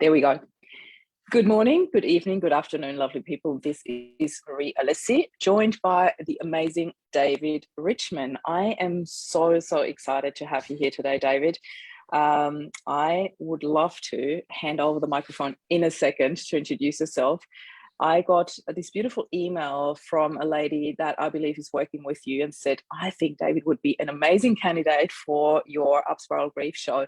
There we go. Good morning, good evening, good afternoon, lovely people. This is Marie Alessi, joined by the amazing David Richman. I am so excited to have you here today, David. I would love to hand over the microphone in a second to introduce yourself. I got this beautiful email from a lady that I believe is working with you and said, I think David would be an amazing candidate for your Upspiral Grief show.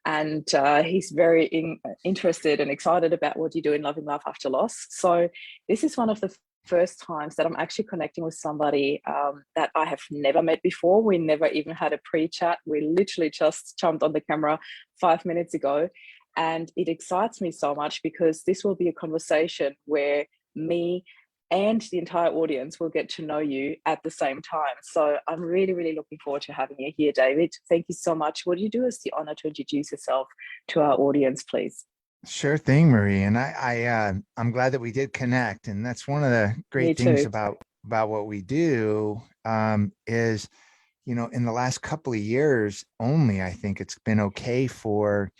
And he's very interested and excited about what you do in Loving Life After Loss. So this is one of the first times that I'm actually connecting with somebody that I have never met before. We never even had a pre-chat. We literally just jumped on the camera 5 minutes ago. And it excites me so much because this will be a conversation where me and the entire audience will get to know you at the same time. So I'm really looking forward to having you here, David. Thank you so much. Would you do us the honor to introduce yourself to our audience, please? Sure thing, Marie. And I'm glad that we did connect. And that's one of the Me great things too. about what we do, is, in the last couple of years only, I think it's been okay for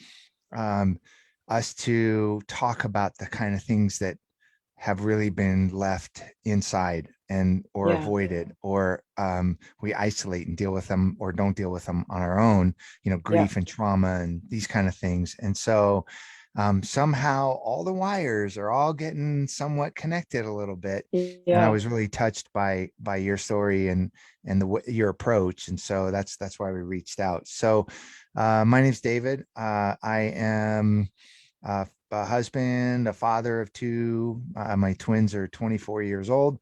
us to talk about the kind of things that have really been left inside or avoided, or we isolate and deal with them or don't deal with them on our own, grief and trauma and these kind of things. And so somehow all the wires are all getting somewhat connected a little bit. And I was really touched by your story and your approach. And so that's why we reached out. So my name's David. I am a husband, a father of two. My twins are 24 years old.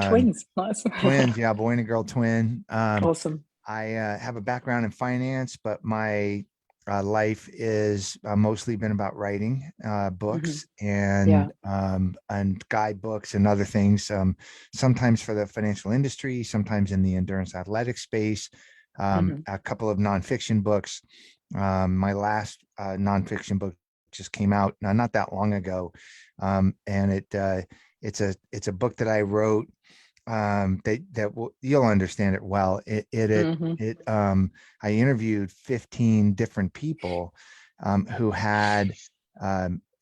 Twins, nice. Twins, yeah, boy and a girl twin. Awesome. I have a background in finance, but my life is mostly been about writing books and guidebooks and other things. Sometimes for the financial industry, sometimes in the endurance athletic space. A couple of nonfiction books. My last nonfiction book just came out not that long ago, and it's a book that I wrote you'll understand it well. I interviewed 15 different people who had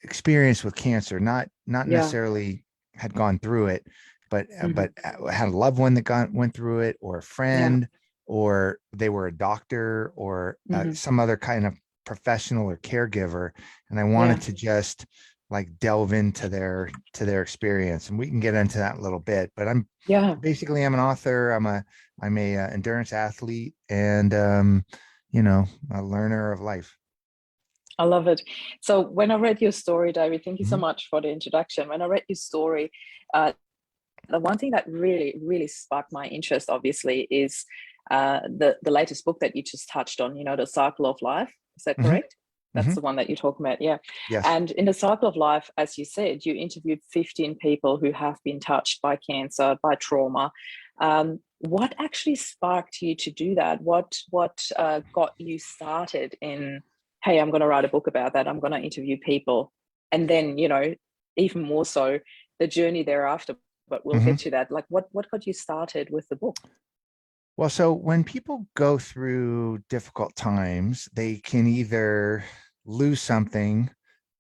experience with cancer, not necessarily had gone through it, but had a loved one that went through it, or a friend, or they were a doctor, or some other kind of professional or caregiver. And I wanted to just delve into their experience, and we can get into that a little bit. But I'm an author. I'm a endurance athlete, and a learner of life. I love it. So when I read your story, David, thank you so much for the introduction. When I read your story, the one thing that really sparked my interest, obviously, is the latest book that you just touched on, The Cycle of Life. Is that correct? That's the one that you're talking about. Yeah. Yes. And in The Cycle of Life, as you said, you interviewed 15 people who have been touched by cancer, by trauma. What actually sparked you to do that? What got you started in, hey, I'm going to write a book about that. I'm going to interview people. And then, even more so, the journey thereafter. But we'll get to that. What got you started with the book? Well, so when people go through difficult times, they can either lose something,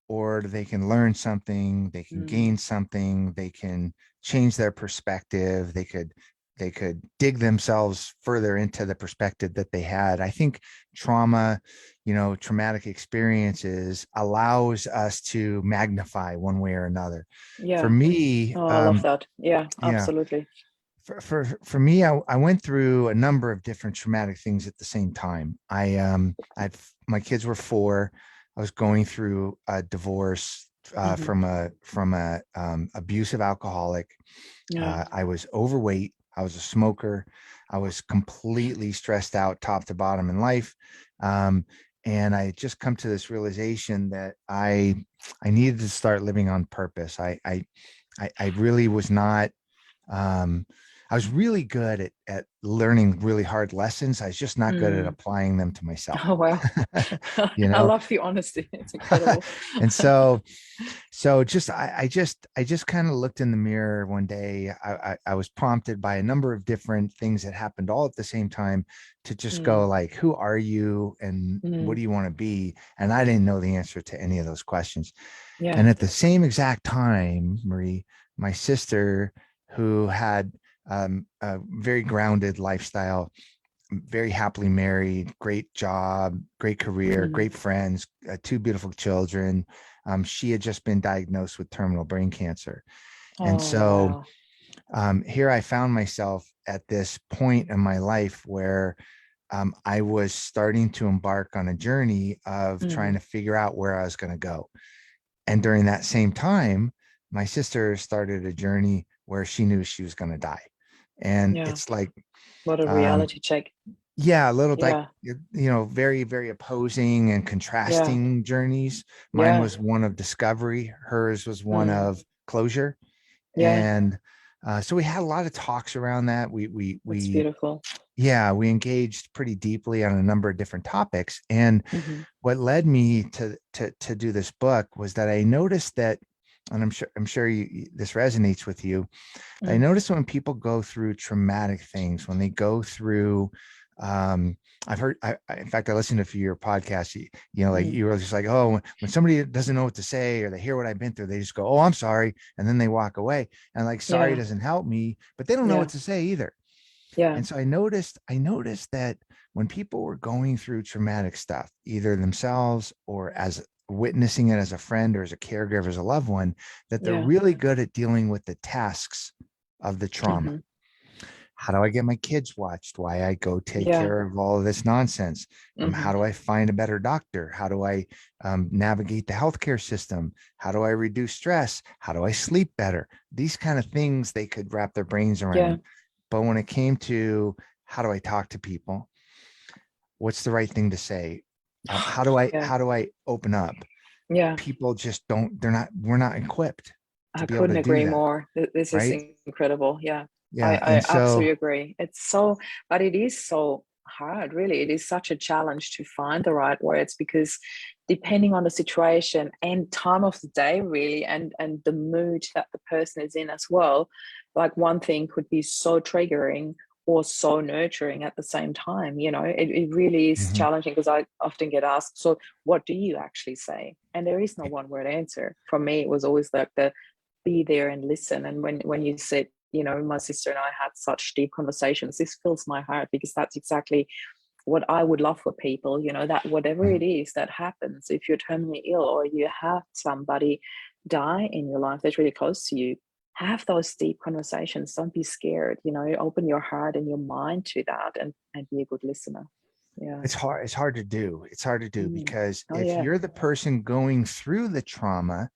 or they can learn something, they can gain something, they can change their perspective, they could dig themselves further into the perspective that they had. I think trauma, traumatic experiences allows us to magnify one way or another. Yeah. For me, I love that. Yeah, absolutely. For me, I went through a number of different traumatic things at the same time. My kids were 4. I was going through a divorce from a abusive alcoholic. I was overweight. I was a smoker. I was completely stressed out, top to bottom in life. And I had just come to this realization that I needed to start living on purpose. I really was not. I was really good at learning really hard lessons. I was just not good at Mm. applying them to myself. Oh, wow. You I know? love the honesty. It's incredible. And so just I just kind of looked in the mirror one day. I was prompted by a number of different things that happened all at the same time to just Mm. go like, who are you and what Mm. do you want to be? And I didn't know the answer to any of those questions. And Yeah. at the same exact time, Marie, my sister, who had a very grounded lifestyle, very happily married, great job, great career, Mm. great friends, two beautiful children. She had just been diagnosed with terminal brain cancer. And Oh, so wow. here I found myself at this point in my life where I was starting to embark on a journey of trying Mm. to figure out where I was going to go. And during that same time, my sister started a journey where she knew she was going to die. And Yeah. it's like, What a um, reality check. yeah, a little like, Yeah. very, very opposing and Yeah. contrasting journeys. Mine Yeah. was one of discovery, hers was one Mm. of closure. Yeah. And so we had a lot of talks around that. That's beautiful. Yeah, we engaged pretty deeply on a number of different topics. And Hmm. what led me to do this book was that I noticed that, and I'm sure this resonates with you. I Mm. noticed when people go through traumatic things, when they go through, um, I've heard, in fact, I listened to a few of your podcasts, like Mm. you were just like, oh, when somebody doesn't know what to say or they hear what I've been through, they just go, oh, I'm sorry. And then they walk away and like, sorry Yeah. doesn't help me, but they don't know what Yeah. to say either. Yeah. And so I noticed that when people were going through traumatic stuff, either themselves or as witnessing it as a friend or as a caregiver, as a loved one, that they're Yeah. really good at dealing with the tasks of the trauma. Hmm. How do I get my kids watched? Why I go take Yeah. care of all of this nonsense? How Hmm. do I find a better doctor? How do I navigate the healthcare system? How do I reduce stress? How do I sleep better? These kind of things they could wrap their brains Yeah. around. But when it came to how do I talk to people? What's the right thing to say? How do I Yeah. how do I open up? Yeah. People just don't. We're not equipped to I be able couldn't to do agree that, more. This is right? incredible. Yeah. Yeah, I and so absolutely agree. It's so, but it is so hard, really. It is such a challenge to find the right words because depending on the situation and time of the day, really, and the mood that the person is in as well, like one thing could be so triggering or so nurturing at the same time. It really is mhm, challenging because I often get asked, so what do you actually say? And there is no one word answer. For me, it was always like the be there and listen. And when you said, my sister and I had such deep conversations, this fills my heart because that's exactly what I would love for people, that whatever mhm. it is that happens, if you're terminally ill or you have somebody die in your life that's really close to you, have those deep conversations. Don't be scared, open your heart and your mind to that, and be a good listener. Yeah. It's hard. It's hard to do. It's hard to do Mm. because Oh, if yeah. you're the person going through the trauma,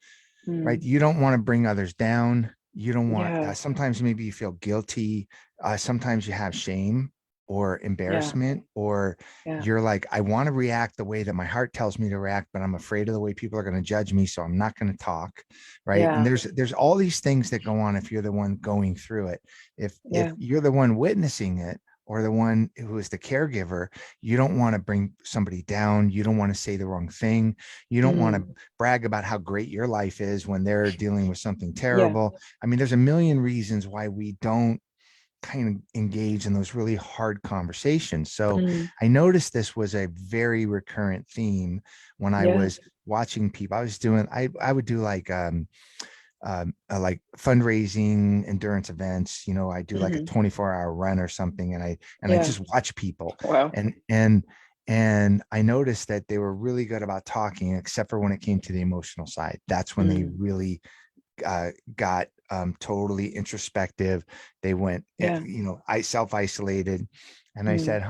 right, Mm. you don't want to bring others down. You don't want, Yeah. sometimes maybe you feel guilty. Sometimes you have shame or Yeah. embarrassment, or Yeah. you're like, I want to react the way that my heart tells me to react, but I'm afraid of the way people are going to judge me. So I'm not going to talk. Right. And Yeah. there's all these things that go on if you're the one going through it. If Yeah. you're the one witnessing it, or the one who is the caregiver, you don't want to bring somebody down. You don't want to say the wrong thing. You don't want to Mm. brag about how great your life is when they're dealing with something Yeah. terrible. I mean, there's a million reasons why we don't kind of engage in those really hard conversations. So Mm. I noticed this was a very recurrent theme when I Yeah. was watching people. I would do like fundraising endurance events. I do like a Mhm. 24-hour run or something, and I Yeah. just watch people, Wow. and I noticed that they were really good about talking, except for when it came to the emotional side. That's when they Mm. really got totally introspective. They went, Yeah. I self-isolated, and I Mm. said,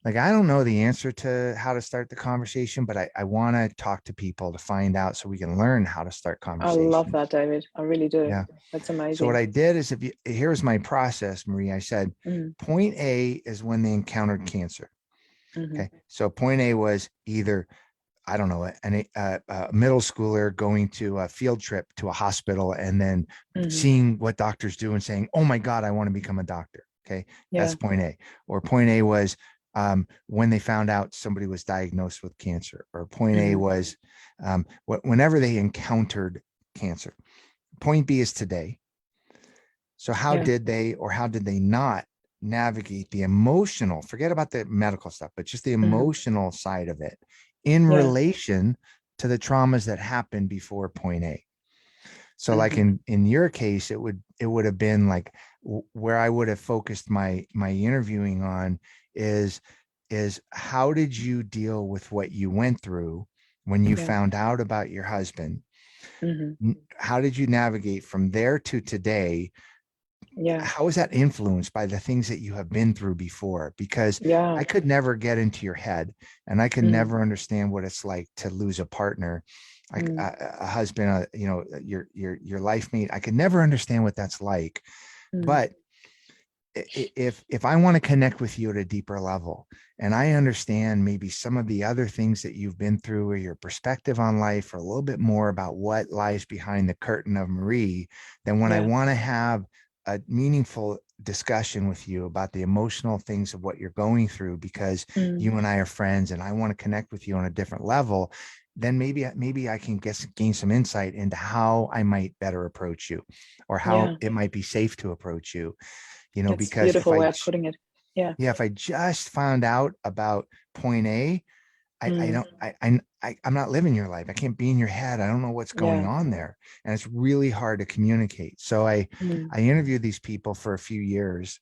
like, I don't know the answer to how to start the conversation, but I want to talk to people to find out so we can learn how to start I love conversations. that, David. I really do. Yeah. That's So what amazing. I did is, here's my process, Marie. I said, Mm. point A is when they encountered cancer. Mhm. Okay. So point A was either I don't know, a middle schooler going to a field trip to a hospital and then seeing what doctors do and saying, oh my God, I want to become a doctor. Okay. That's Yeah. point A. Or point A was when they found out somebody was diagnosed with cancer. Or point A was whenever they encountered cancer. Point B is today. So how did they or how did they not navigate the emotional, forget about the medical stuff, but just the emotional side of it in relation to the traumas that happened before point A? So like in your case, it would have been like where I would have focused my interviewing on is how did you deal with what you went through when you found out about your husband? How did you navigate from there to today? How is that influenced by the things that you have been through before? Because I could never get into your head, and I could never understand what it's like to lose a partner, like a husband, your life mate. I could never understand what that's like. But if I want to connect with you at a deeper level, and I understand maybe some of the other things that you've been through or your perspective on life, or a little bit more about what lies behind the curtain of Marie, then when I want to have a meaningful discussion with you about the emotional things of what you're going through, because you and I are friends and I want to connect with you on a different level, then maybe I can gain some insight into how I might better approach you, or how it might be safe to approach you. That's Because beautiful way of putting it. if I just found out about point A, I'm not living your life. I can't be in your head. I don't know what's going on there. And it's really hard to communicate. So I interviewed these people for a few years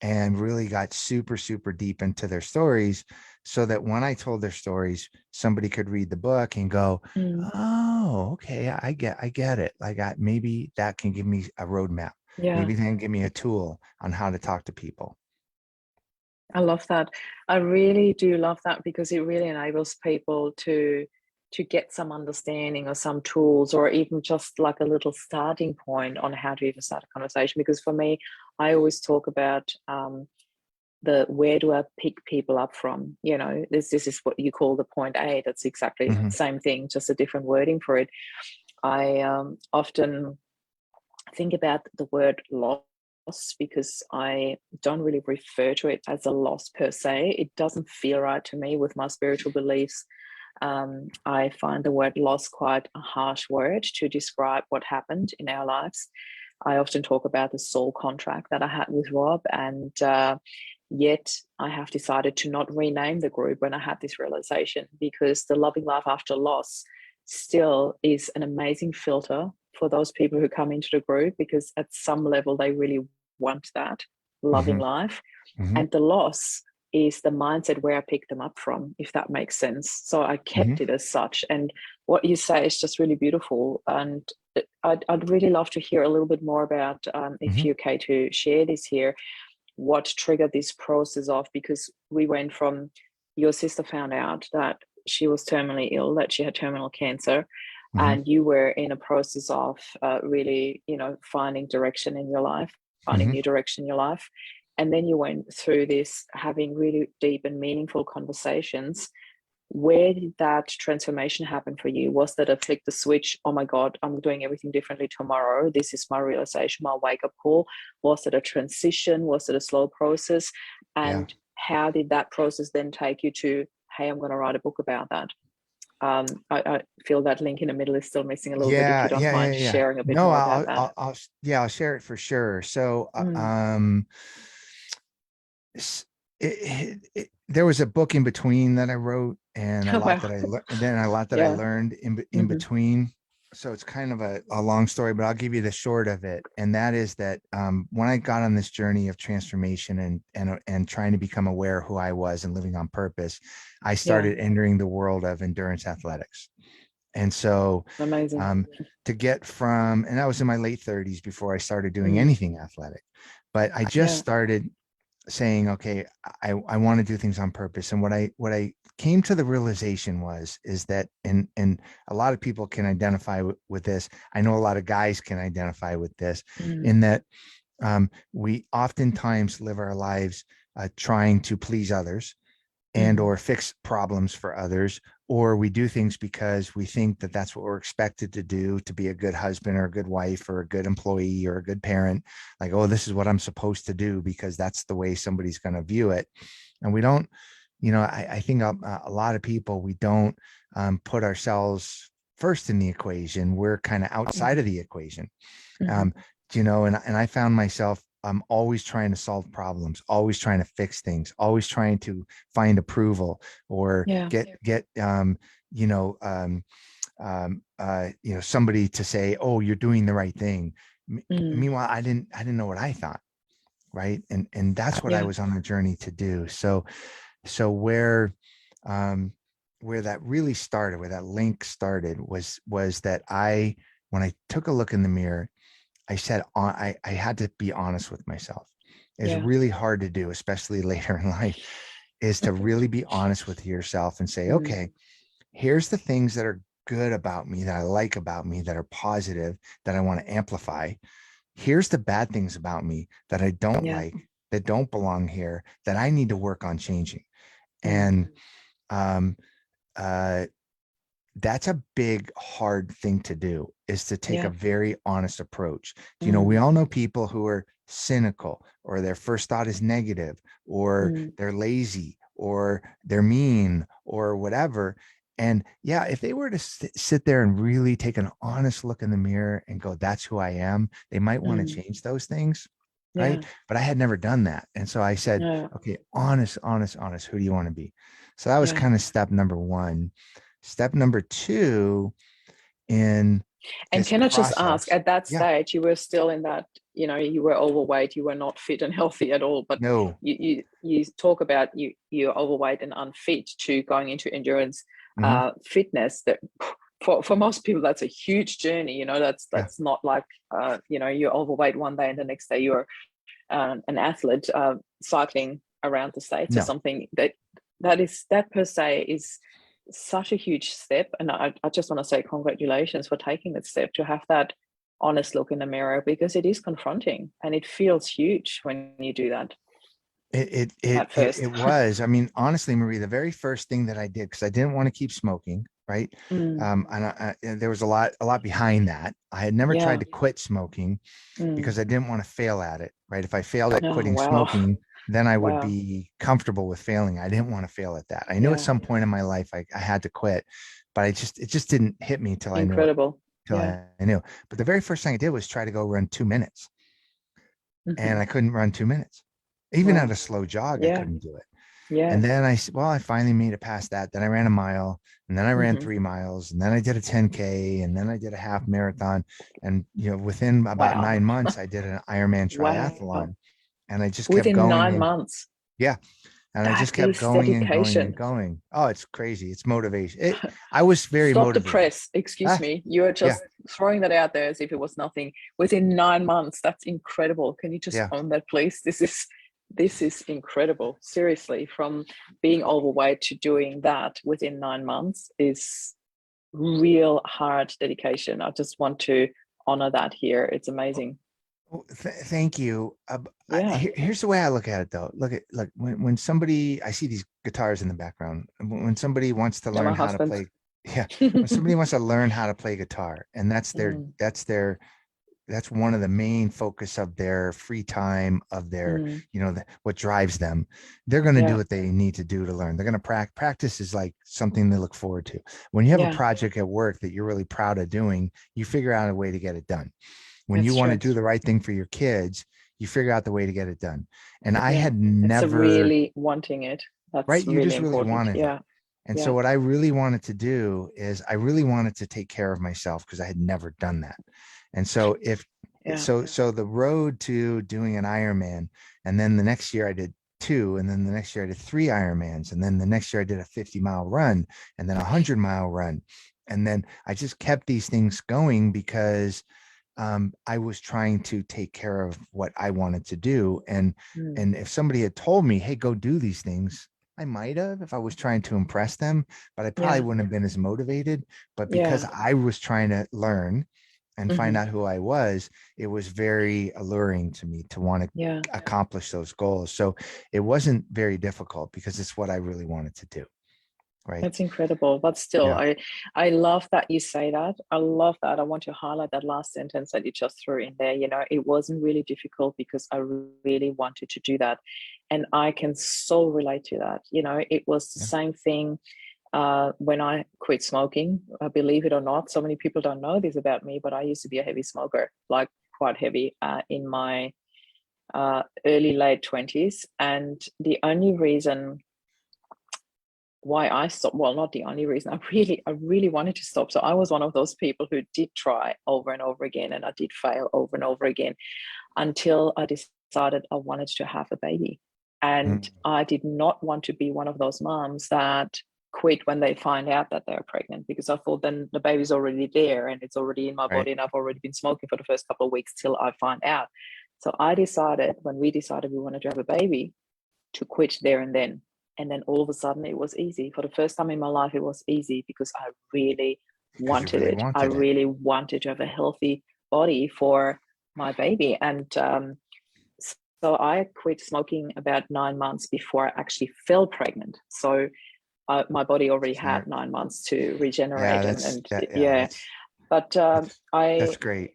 and really got super, super deep into their stories, so that when I told their stories, somebody could read the book and go, oh, okay, I get it. Like maybe that can give me a roadmap. Maybe they can give me a tool on how to talk to people. I love that. I really do love that, because it really enables people to get some understanding or some tools, or even just like a little starting point on how to even start a conversation. Because for me, I always talk about the where do I pick people up from? This is what you call the point A. That's exactly the same thing, just a different wording for it. I often think about the word loss, because I don't really refer to it as a loss per se. It doesn't feel right to me with my spiritual beliefs. I find the word loss quite a harsh word to describe what happened in our lives. I often talk about the soul contract that I had with Rob, and yet I have decided to not rename the group when I had this realization, because the Loving Life After Loss still is an amazing filter for those people who come into the group, because at some level they really want that loving life. And the loss is the mindset where I picked them up from, if that makes sense. So I kept it as such. And what you say is just really beautiful. And I'd really love to hear a little bit more about, if you're okay to share this here, what triggered this process of, because we went from, your sister found out that she was terminally ill, that she had terminal cancer, and you were in a process of really, finding direction in your life, finding new direction in your life. And then you went through this, having really deep and meaningful conversations. Where did that transformation happen for you? Was that a flick the switch? Oh my God, I'm doing everything differently tomorrow. This is my realization, my wake up call. Was it a transition? Was it a slow process? And how did that process then take you to, hey, I'm going to write a book about that? I feel that link in the middle is still missing a little bit. If you don't mind sharing a bit No, more about that. I'll share it for sure. So, there was a book in between that I wrote, and a lot Wow. that I learned, and then a lot that I learned in between. So it's kind of a long story, but I'll give you the short of it. And that is that when I got on this journey of transformation and trying to become aware of who I was and living on purpose, I started entering the world of endurance athletics. And so Amazing. to get from, and I was in my late 30s before I started doing anything athletic, but I just started saying, okay, I want to do things on purpose. And what I came to the realization is that, and a lot of people can identify with this. I know a lot of guys can identify with this, in that we oftentimes live our lives trying to please others, and or fix problems for others, or we do things because we think that that's what we're expected to do to be a good husband or a good wife or a good employee or a good parent. Like, oh, this is what I'm supposed to do because that's the way somebody's going to view it. And we don't, I think a lot of people, we don't put ourselves first in the equation. We're kind of outside of the equation. Um, and I found myself, I'm always trying to solve problems, always trying to fix things, always trying to find approval or get somebody to say, oh, you're doing the right thing. Meanwhile, I didn't know what I thought. Right. And that's what I was on a journey to do. So where that really started, where that link started was that when I took a look in the mirror, I said, I had to be honest with myself. It's really hard to do, especially later in life, is to really be honest with yourself and say, okay, here's the things that are good about me, that I like about me, that are positive, that I want to amplify. Here's the bad things about me that I don't like, that don't belong here, that I need to work on changing. And that's a big, hard thing to do, is to take a very honest approach. We all know people who are cynical, or their first thought is negative, or they're lazy, or they're mean, or whatever. And if they were to sit there and really take an honest look in the mirror and go, that's who I am, they might want to change those things. Right. But I had never done that. And so I said, okay, honest. Who do you want to be? So that was kind of step number one. Step number two in and this can I just process, ask, at that stage, you were still in that, you were overweight, you were not fit and healthy at all, but no, you talk about you're overweight and unfit to going into endurance fitness. That for most people, that's a huge journey. That's not like you're overweight one day and the next day you're an athlete cycling around the States or something. That per se is such a huge step. And I just want to say congratulations for taking that step, to have that honest look in the mirror, because it is confronting and it feels huge when you do that. It was, I mean, honestly, Marie, the very first thing that I did, because I didn't want to keep smoking. Right. And there was a lot behind that. I had never tried to quit smoking because I didn't want to fail at it. Right. If I failed at quitting smoking, then I would be comfortable with failing. I didn't want to fail at that. I knew at some point in my life I had to quit, but it just didn't hit me till I knew it. I knew. But the very first thing I did was try to go run 2 minutes. And I couldn't run 2 minutes. Even at a slow jog, I couldn't do it. And then I finally made it past that. Then I ran a mile, and then I ran 3 miles, and then I did a 10K, and then I did a half marathon. And, within about 9 months, I did an Ironman triathlon, and I just kept going. Within 9 months. Yeah. And I just kept going and going and going. Oh, it's crazy. It's motivation. I was very motivated. Stop the press. Excuse me. You're just throwing that out there as if it was nothing. Within 9 months, that's incredible. Can you just own that, please? This is incredible. Seriously, from being overweight to doing that within 9 months is real hard dedication. I just want to honor that here. It's amazing. Thank you. Here's the way I look at it, though. Look, when somebody, I see these guitars in the background. When somebody wants to learn how to play, when somebody wants to learn how to play guitar, and that's one of the main focus of their free time, of their, what drives them. They're going to do what they need to do to learn. They're going to practice is like something they look forward to. When you have a project at work that you're really proud of doing, you figure out a way to get it done. When you want to do the right thing for your kids, you figure out the way to get it done. And I had never really wanting it. That's right. You really just really wanted it. And so what I really wanted to do is I really wanted to take care of myself, because I had never done that. And so so the road to doing an Ironman, and then the next year I did 2, and then the next year I did 3 Ironmans, and then the next year I did a 50-mile run, and then a 100-mile run. And then I just kept these things going because I was trying to take care of what I wanted to do. And if somebody had told me, hey, go do these things, I might have, if I was trying to impress them, but I probably wouldn't have been as motivated. But because I was trying to learn, and find out who I was, it was very alluring to me to want to Yeah. accomplish those goals. So it wasn't very difficult because it's what I really wanted to do. Right. That's incredible. But still, Yeah. I love that you say that. I love that. I want to highlight that last sentence that you just threw in there. It wasn't really difficult because I really wanted to do that. And I can so relate to that. It was the Yeah. same thing when I quit smoking. Believe it or not, so many people don't know this about me, but I used to be a heavy smoker, like quite heavy, in my early, late 20s. And the only reason why I stopped, well, not the only reason, I really wanted to stop. So I was one of those people who did try over and over again, and I did fail over and over again until I decided I wanted to have a baby. And I did not want to be one of those moms that quit when they find out that they're pregnant, because I thought then the baby's already there and it's already in my Right. body, and I've already been smoking for the first couple of weeks till I find out. So I decided, when we decided we wanted to have a baby, to quit there and then. And then all of a sudden it was easy. For the first time in my life, it was easy because I really Because you wanted really it. I wanted it. really wanted to have a healthy body for my baby. And so I quit smoking about 9 months before I actually fell pregnant. So my body already had Smart. 9 months to regenerate. Yeah, But that's great.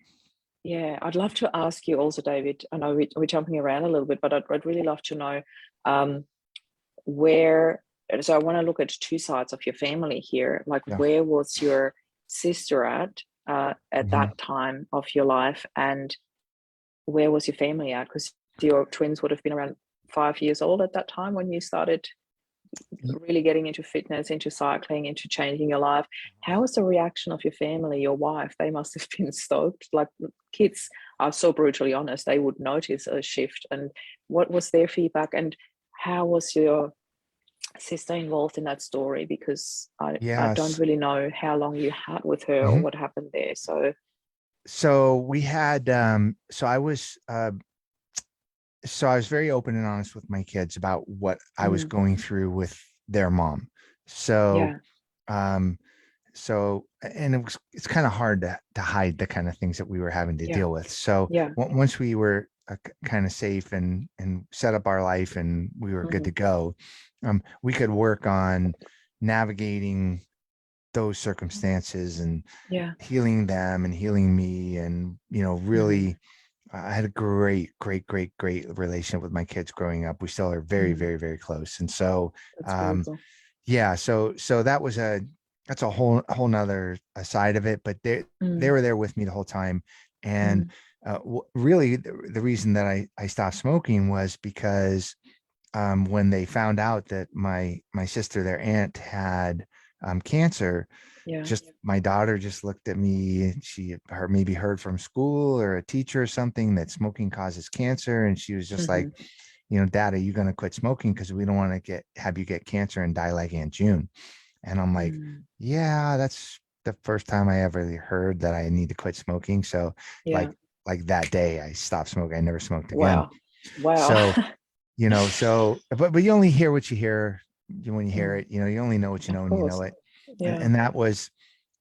yeah, I'd love to ask you also, David. I know we're jumping around a little bit, but I'd really love to know where. So I want to look at two sides of your family here. Like, Yeah. where was your sister at that time of your life, and where was your family at? Because your twins would have been around 5 years old at that time when you started really getting into fitness, into cycling, into changing your life. How was the reaction of your family, your wife? They must have been stoked. Like, kids are so brutally honest, they would notice a shift. And what was their feedback? And how was your sister involved in that story? Because I don't Yes. really know how long you had with her or what happened there. So we had so I was very open and honest with my kids about what I was going through with their mom. So yeah, and it's kind of hard to hide the kind of things that we were having to yeah, deal with. So yeah, once we were kind of safe and set up our life and we were good to go, we could work on navigating those circumstances and yeah, healing them and healing me. And really, I had a great relationship with my kids growing up. We still are very, very, very close. And so that's beautiful. yeah, so that's a whole nother side of it, but they were there with me the whole time. And really the reason that I stopped smoking was because when they found out that my sister, their aunt, had cancer, Yeah, just my daughter just looked at me. She maybe heard from school or a teacher or something that smoking causes cancer, and she was just like, Dad, are you going to quit smoking? Because we don't want to have you get cancer and die like Aunt June. And I'm like, yeah, that's the first time I ever heard that I need to quit smoking. So yeah. like that day I stopped smoking. I never smoked again. Wow. So, but you only hear what you hear when you hear it. You only know what you Of know when you know course. it. Yeah. And that was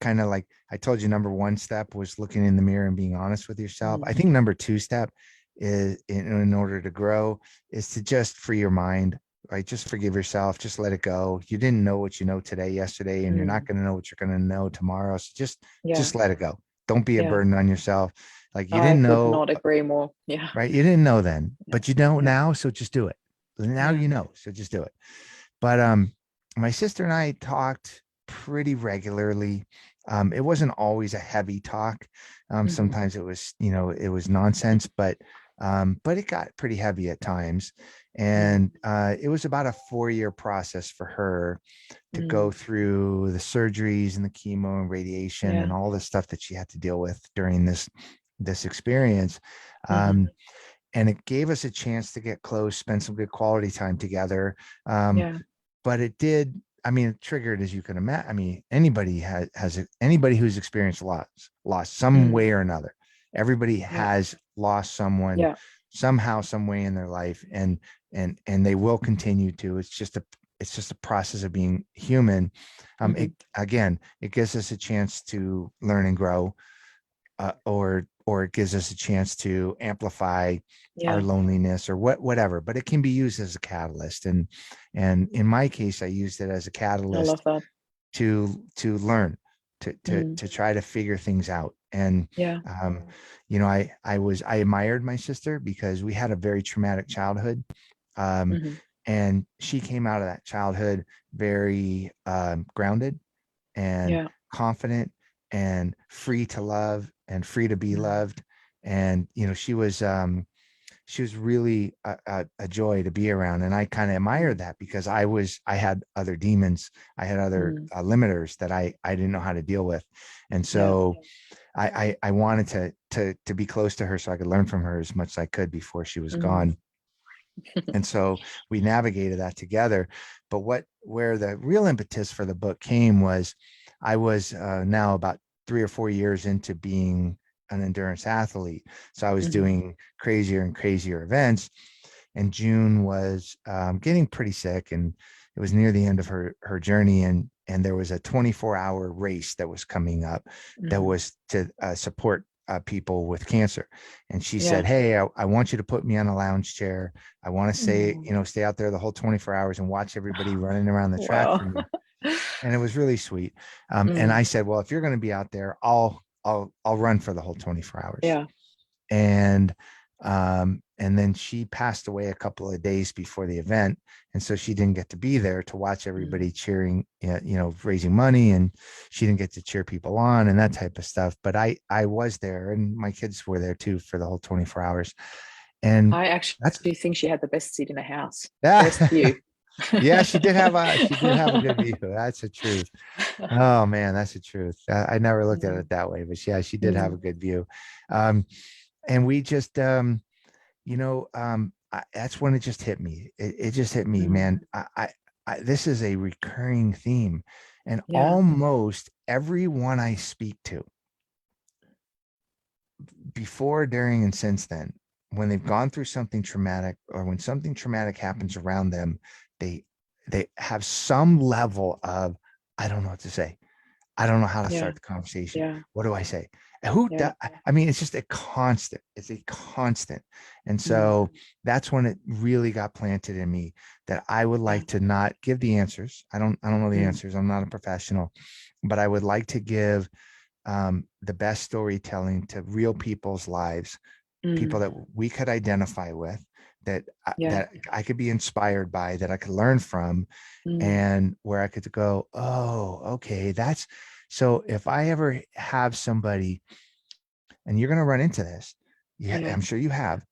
kind of like I told you, number one step was looking in the mirror and being honest with yourself. I think number two step is in order to grow is to just free your mind, right? Just forgive yourself, just let it go. You didn't know what you know yesterday, and you're not going to know what you're going to know tomorrow. So Yeah. just let it go. Don't be a Yeah. burden on yourself. Like, you I didn't could know, not agree more. Yeah. right? You didn't know then, Yeah. but you don't Yeah. now. So just do it. Now Yeah. you know, so just do it. But my sister and I talked pretty regularly. It wasn't always a heavy talk. Sometimes it was, it was nonsense, but it got pretty heavy at times. Yeah. And it was about a 4-year process for her to go through the surgeries and the chemo and radiation Yeah. and all the stuff that she had to deal with during this experience. And it gave us a chance to get close, spend some good quality time together. Yeah. But it did, I mean, it triggered, as you can imagine. I mean, anybody anybody who's experienced loss some way or another. Everybody Yeah. has lost someone Yeah. somehow, some way in their life, and they will continue to. It's just a process of being human. It gives us a chance to learn and grow. or it gives us a chance to amplify our Yeah. loneliness or whatever, but it can be used as a catalyst. And in my case, I used it as a I love catalyst that. to learn, Mm. to try to figure things out. And Yeah. I admired my sister because we had a very traumatic childhood. Um, Hmm. and she came out of that childhood very grounded and Yeah. confident and free to love and free to be Mm. loved. And she was really a joy to be around. And I kind of admired Mm. that because I had other demons. I had other Mm. limiters that I didn't know how to deal with. And Yeah. so I wanted to be close to her so I could learn from her as much as I could before she was Mm. gone. And so we navigated that together. But where the real impetus for the book came was I was now about 3 or 4 years into being an endurance athlete. So I was Hmm. doing crazier and crazier events. And June was getting pretty sick, and it was near the end of her journey. And there was a 24-hour race that was coming up that Hmm. was to support people with cancer. And she said, Yeah. "Hey, I want you to put me on a lounge chair. I want to say, Mm. stay out there the whole 24 hours and watch everybody running around the track Wow. for me." And it was really sweet. And Mm. I said, "Well, if you're going to be out there, I'll run for the whole 24 hours." Yeah. And then she passed away a couple of days before the event, and so she didn't get to be there to watch Mm. everybody cheering, raising money, and she didn't get to cheer people on and that type of stuff. But I was there, and my kids were there too for the whole 24 hours. And I that's actually think she had the best seat in the house. Best yeah. view. Yeah, she did have a good view. That's the truth. Oh man, that's the truth. I never looked at Mm. it that way, but yeah, she did have a Mm. good view. Um, and we just that's when it just hit me. It just hit me, Mm. man. This is a recurring theme, and Yeah. almost everyone I speak to, before, during, and since then, when they've gone through something traumatic or when something traumatic happens around them, they they have some level of, I don't know what to say. I don't know how to Yeah. start the conversation. Yeah. What do I say? And who Yeah. I mean, it's just a constant. It's a constant. And Mm. so that's when it really got planted in me that I would Yeah. like to not give the answers. I don't know the Mm. answers. I'm not a professional, but I would like to give the best storytelling to real people's lives, people Mm. that we could identify with, that Yeah. that I could be inspired by, that I could learn from, Mm. and where I could go, oh, okay, that's so. If I ever have somebody, and you're going to run into this, yeah, Yeah. I'm sure you have.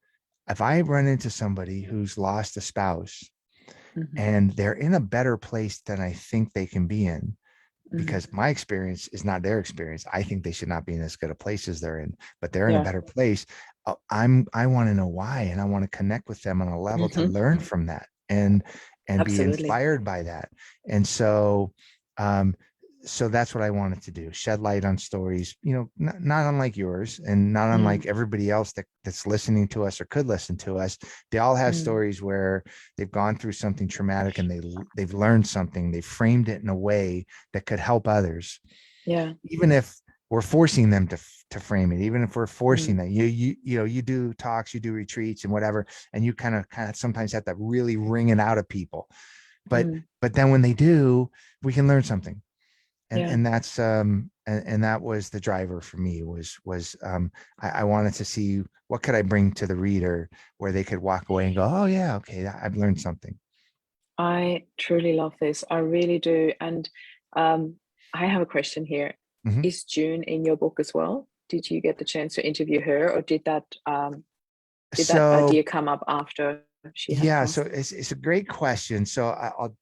If I run into somebody who's lost a spouse Hmm. and they're in a better place than I think they can be in, Hmm. because my experience is not their experience. I think they should not be in as good a place as they're in, but they're in a Yeah. better place. I want to know why, and I want to connect with them on a level to Hmm. learn from that and be Absolutely. inspired by that. And so, um, so that's what I wanted to do: shed light on stories, not unlike yours, and not Mm. unlike everybody else that's listening to us or could listen to us. They all have Mm. stories where they've gone through something traumatic and they've learned something. They framed it in a way that could help others, Yeah. even if we're forcing them to frame it, even if we're forcing Mm. that. You do talks, you do retreats and whatever, and you kind of sometimes have to really wring it out of people, but Mm. then when they do, we can learn something. and Yeah. and that's and that was the driver for me. I wanted to see what could I bring to the reader where they could walk away and go, oh yeah, okay, I've learned something. I truly love this. I really do. And um, I have a question here. Mhm. Is June in your book as well? Did you get the chance to interview her, or did that So idea come up after she had yeah, so passed? it's a great question. So I'll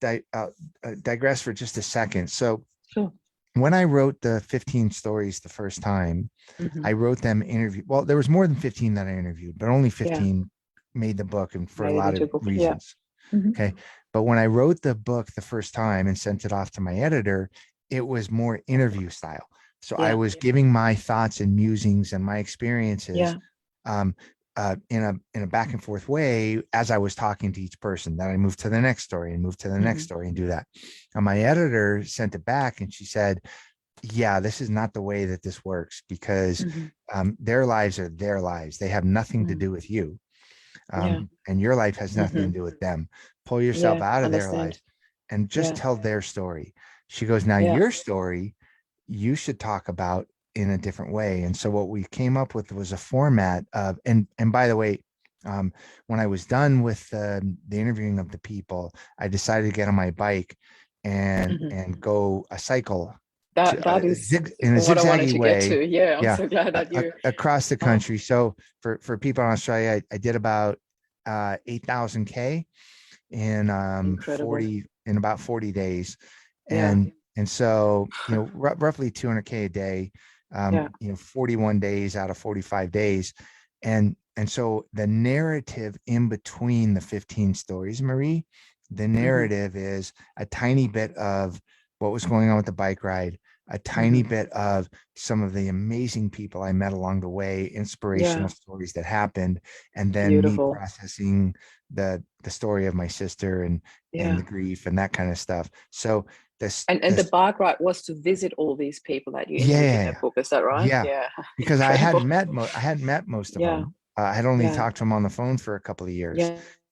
digress for just a second. So Sure. when I wrote the 15 stories the first time, Hmm. I wrote them interview. Well, there was more than 15 that I interviewed, but only Yeah. 15 made the book, and for a Made it lot into of a book. Yeah. reasons. Hmm. Okay. But when I wrote the book the first time and sent it off to my editor, it was more interview style. So I Yeah. was giving my thoughts and musings and my experiences, Yeah. um, in a back and forth way as I was talking to each person. Then I moved to the next story and moved to the next Hmm. story and do that. And my editor sent it back and she said, yeah, this is not the way that this works, because Hmm. their lives are their lives. They have nothing to Mm. do with you. Yeah. And your life has nothing to Hmm. do with them. Pull yourself Yeah. out of their Understand. lives and just Yeah. tell their story. She goes, now Yeah. your story, you should talk about in a different way. And so what we came up with was a format of, and by the way, when I was done with the interviewing of the people, I decided to get on my bike Hmm. and go a cycle to That is in a what I wanted zigzaggy to get way. to. Yeah. I'm Yeah, so glad that you. across the Oh, country. So for people in Australia, I did about 8,000 K in incredible. 40 in about 40 days. Yeah. And so, roughly 200 K a day, Yeah. 41 days out of 45 days. And so the narrative in between the 15 stories, Marie, the Hmm. narrative is a tiny bit of what was going on with the bike ride, a tiny Hmm. bit of some of the amazing people I met along the way, inspirational Yeah. stories that happened, and then me Beautiful. processing the story of my sister and Yeah. the grief and that kind of stuff. So And the this bike ride was to visit all these people that you interviewed in yeah, that book. Is that right? yeah, Yeah. because Incredible. I hadn't met most of Yeah. them. I had only Yeah. talked to them on the phone for a couple of years, Yeah.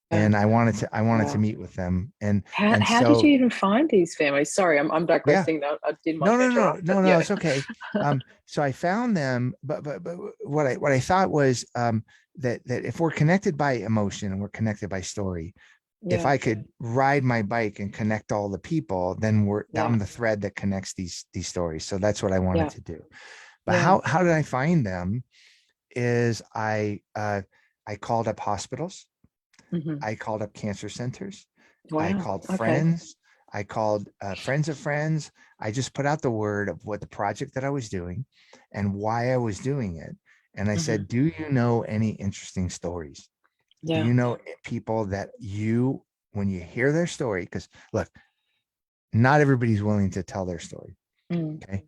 Yeah. and I wanted to Wow. meet with them, and How did so you even find these families? Sorry, I'm yeah. digressing. I didn't want to interrupt, but No, yeah. it's okay. So I found them, but what I thought was that if we're connected by emotion and we're connected by story, if Yeah. I could ride my bike and connect all the people, then Yeah. I'm the thread that connects these stories. So that's what I wanted Yeah. to do. But Yeah. how did I find them? Is I called up hospitals, Hmm. I called up cancer centers, I Wow. called Okay. friends, I called friends of friends. I just put out the word of what the project that I was doing and why I was doing it. And I Hmm. said, do you know any interesting stories? Do Yeah. you know people that when you hear their story, because look, not everybody's willing to tell their story. Mm. Okay.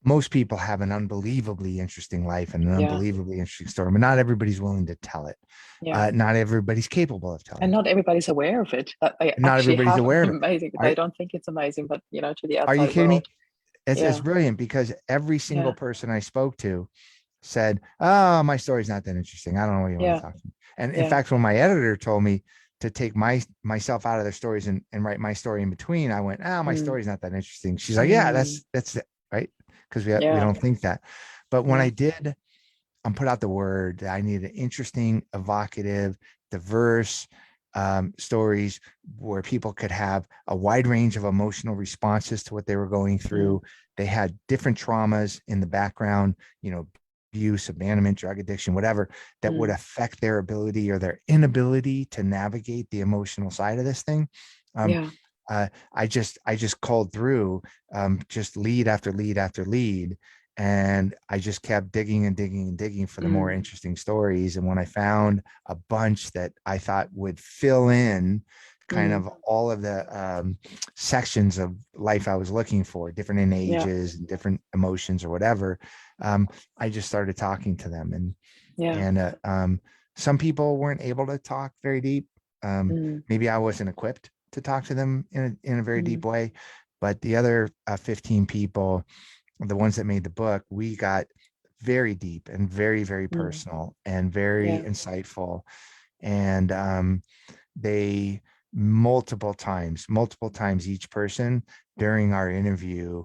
Most people have an unbelievably interesting life and an Yeah. unbelievably interesting story, but not everybody's willing to tell it. Yeah. Not everybody's capable of And telling it. not everybody's aware of it, that they And not actually everybody's have aware of it. amazing. Are, They don't think it's amazing, but to the are you outside kidding me? world. It's Yeah. brilliant, because every single Yeah. person I spoke to said, oh, my story's not that interesting. I don't know what you want to Yeah. talk to me. And in Yeah. fact, when my editor told me to take myself out of their stories and write my story in between, I went, oh, my Mm. story's not that interesting. She's like, yeah, Mm. that's it, right? Because we Yeah. don't think that. But when Yeah. I did, put out the word that I needed interesting, evocative, diverse stories where people could have a wide range of emotional responses to what they were going Mm. through. They had different traumas in the background, abuse, abandonment, drug addiction, whatever, that would Mm. affect their ability or their inability to navigate the emotional side of this thing. Um, Yeah. I just called through just lead after lead after lead, and I just kept digging and digging and digging for the more Mm. interesting stories. And when I found a bunch that I thought would fill in kind Mm. of all of the sections of life I was looking for, different in Yeah. ages and different emotions or whatever, I just started talking to them. Yeah. And some people weren't able to talk very deep. Mm. Maybe I wasn't equipped to talk to them in a very deep Mm. way. But the other 15 people, the ones that made the book, we got very deep and very, very Mm. personal and very Yeah. insightful. And they multiple times each person during our interview,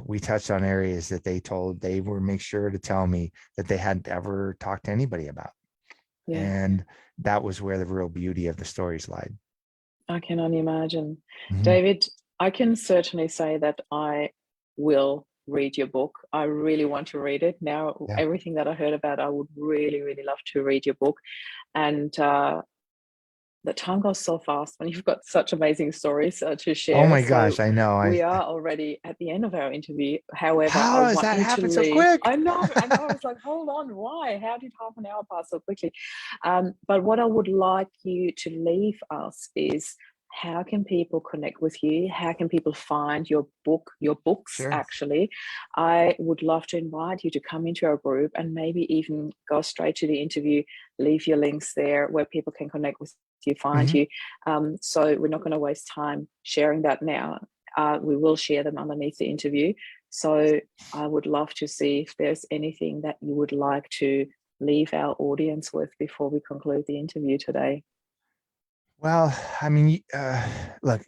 we touched on areas that they were make sure to tell me that they hadn't ever talked to anybody about. Yeah. And that was where the real beauty of the stories lied. I can only imagine. Mhm. David, I can certainly say that I will read your book. I really want to read it. Now, Yeah. everything that I heard about, I would really, really love to read your book. And the time goes so fast when you've got such amazing stories to Oh share. my So gosh, I know. we are already at the end of our interview. However, I How has want that you to happened so leave. quick? I know, I know. I was like, hold on, why? How did half an hour pass so quickly? But what I would like you to leave us is, how can people connect with you? How can people find your books Sure. actually? I would love to invite you to come into our group and maybe even go straight to the interview, leave your links there where people can connect with you, find Hmm. you. So we're not going to waste time sharing that now. We will share them underneath the interview. So I would love to see if there's anything that you would like to leave our audience with before we conclude the interview today. Well, I mean, look,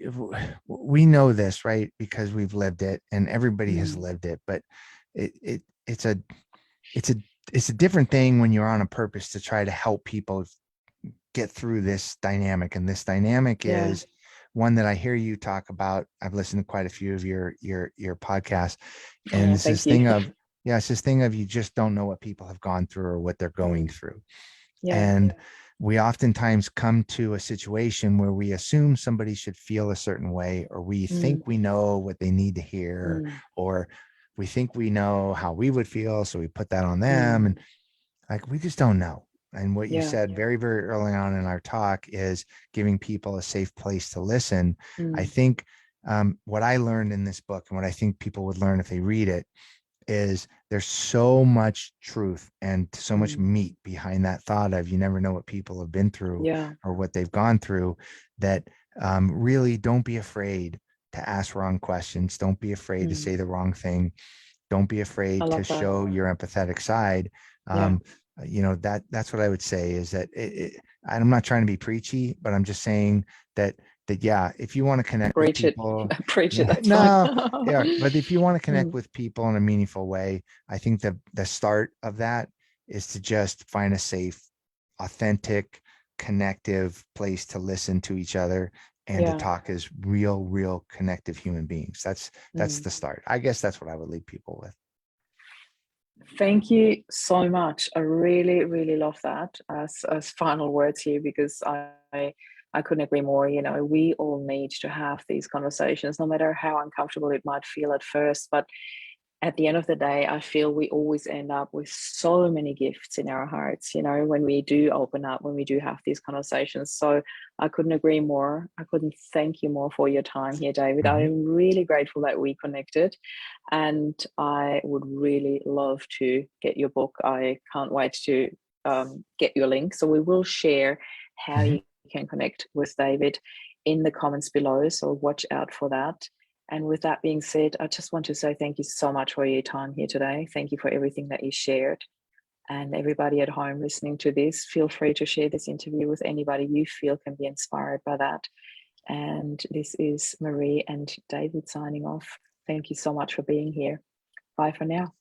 we know this, right? Because we've lived it, and everybody has Mm, lived it. But it's a it's a it's a different thing when you're on a purpose to try to help people get through this dynamic. And this dynamic yeah, is one that I hear you talk about. I've listened to quite a few of your podcasts, and yeah, it's this thank you. thing of it's this thing of you just don't know what people have gone through or what they're going Mm, through. yeah, And we oftentimes come to a situation where we assume somebody should feel a certain way, or we mm, think we know what they need to hear, mm, or we think we know how we would feel. So we put that on them. mm, And like, we just don't know. And what you yeah, said very, very early on in our talk is giving people a safe place to listen. I mm, think what I learned in this book, and what I think people would learn if they read it, is there's so much truth and so much mm, meat behind that thought of you never know what people have been through yeah, or what they've gone through, that really don't be afraid to ask wrong questions. Don't be afraid to mm. say the wrong thing. Don't be I afraid to love that. show your empathetic side. Yeah, um, that's what I would say, is that I'm not trying to be preachy, but I'm just saying that yeah, if you want to connect with preach it, people, preach it. yeah, That's fine. no, yeah, but if you want to connect Mm, with people in a meaningful way, I think the start of that is to just find a safe, authentic, connective place to listen to each other and to yeah. talk as real connective human beings. That's Mm. the start. I guess that's what I would leave people with. Thank you so much. I really, really love that as final words here, because I couldn't agree more. You know, we all need to have these conversations, no matter how uncomfortable it might feel at first. But at the end of the day, I feel we always end up with so many gifts in our hearts, you know, when we do open up, when we do have these conversations. So I couldn't agree more. I couldn't thank you more for your time here, David. Mhm. I'm really grateful that we connected, and I would really love to get your book. I can't wait to get your link. So we will share how Mhm. you can connect with David in the comments below. So watch out for that. And with that being said, I just want to say thank you so much for your time here today. Thank you for everything that you shared. And everybody at home listening to this, feel free to share this interview with anybody you feel can be inspired by that. And this is Marie and David signing off. Thank you so much for being here. Bye for now.